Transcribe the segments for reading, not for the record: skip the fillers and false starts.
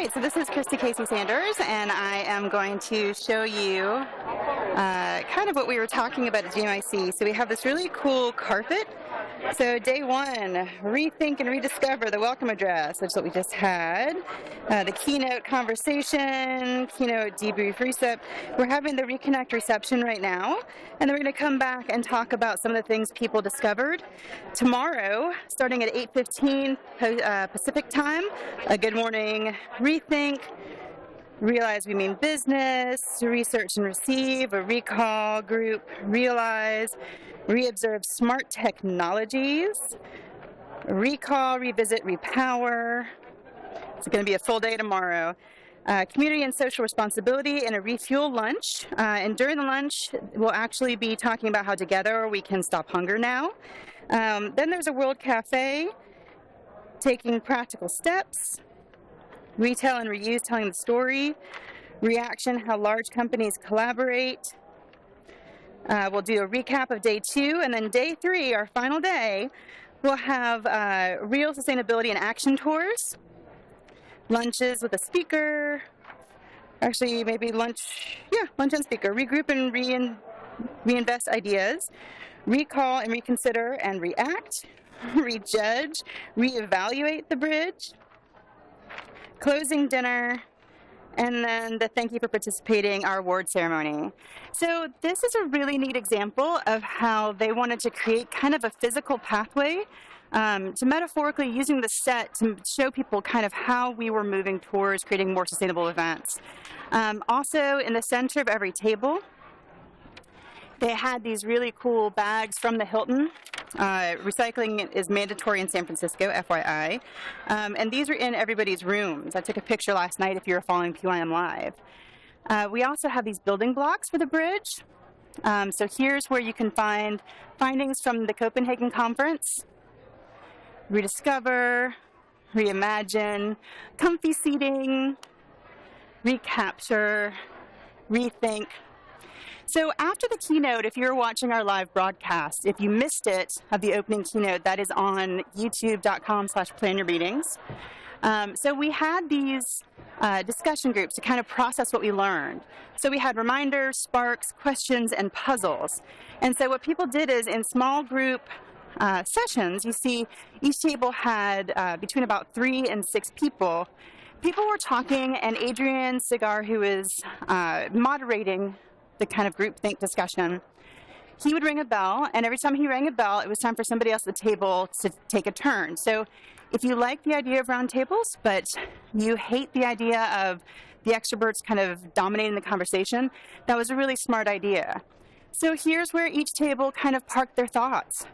right, so this is Christy Casey Sanders, and I am going to show you kind of what we were talking about at GMIC. So we have this really cool carpet. So day one, rethink and rediscover the welcome address, which is what we just had. The keynote conversation, keynote debrief recep. We're having the reconnect reception right now, and then we're going to come back and talk about some of the things people discovered. Tomorrow, starting at 8:15 Pacific time, a good morning rethink, realize we mean business, research and receive, a recall group, realize, reobserve smart technologies, recall, revisit, repower. It's going to be a full day tomorrow. Community and social responsibility and a refuel lunch. And during the lunch, we'll actually be talking about how together we can stop hunger now. Then there's a World Cafe, taking practical steps, retail and reuse, telling the story, reaction, how large companies collaborate. We'll do a recap of day two, and then day three, our final day, we'll have real sustainability and action tours, lunches with a speaker, actually maybe lunch and speaker, regroup and reinvest ideas, recall and reconsider and react, rejudge, reevaluate the bridge, closing dinner, and then the thank you for participating, our award ceremony. So this is a really neat example of how they wanted to create kind of a physical pathway to metaphorically using the set to show people kind of how we were moving towards creating more sustainable events. Also, in the center of every table, they had these really cool bags from the Hilton. Recycling is mandatory in San Francisco, FYI. And these are in everybody's rooms. I took a picture last night if you were following PYM Live. We also have these building blocks for the bridge. So here's where you can find findings from the Copenhagen conference. Rediscover, reimagine, comfy seating, recapture, rethink. So after the keynote, if you're watching our live broadcast, if you missed it of the opening keynote, that is on youtube.com/planyourmeetings. So we had these discussion groups to kind of process what we learned. So we had reminders, sparks, questions, and puzzles. And so what people did is in small group sessions, you see each table had between about 3 and 6 people. People were talking, and Adrian Cigar, who is moderating the kind of groupthink discussion, he would ring a bell, and every time he rang a bell, it was time for somebody else at the table to take a turn. So if you like the idea of round tables, but you hate the idea of the extroverts kind of dominating the conversation, that was a really smart idea. So here's where each table kind of parked their thoughts.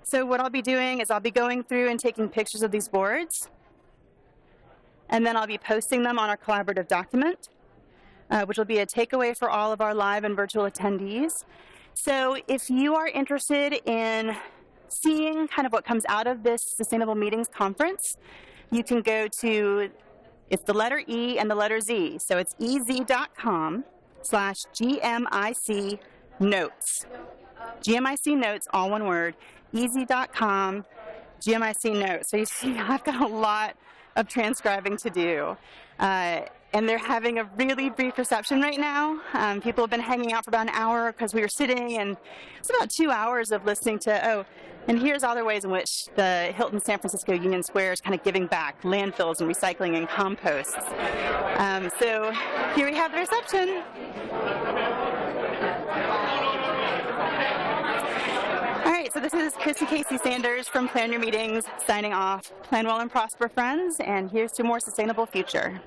So what I'll be doing is I'll be going through and taking pictures of these boards, and then I'll be posting them on our collaborative document, which will be a takeaway for all of our live and virtual attendees. So if you are interested in seeing kind of what comes out of this Sustainable Meetings Conference, you can go to, it's the letter E and the letter Z. So it's ez.com/GMIC notes. GMIC notes, all one word, ez.com GMIC notes. So you see, I've got a lot of transcribing to do. And they're having a really brief reception right now. People have been hanging out for about an hour because we were sitting, and it's about 2 hours of listening to, and here's other ways in which the Hilton San Francisco Union Square is kind of giving back, landfills and recycling and composts. So here we have the reception. All right, so this is Christy Casey Sanders from Plan Your Meetings signing off. Plan well and prosper, friends, and here's to a more sustainable future.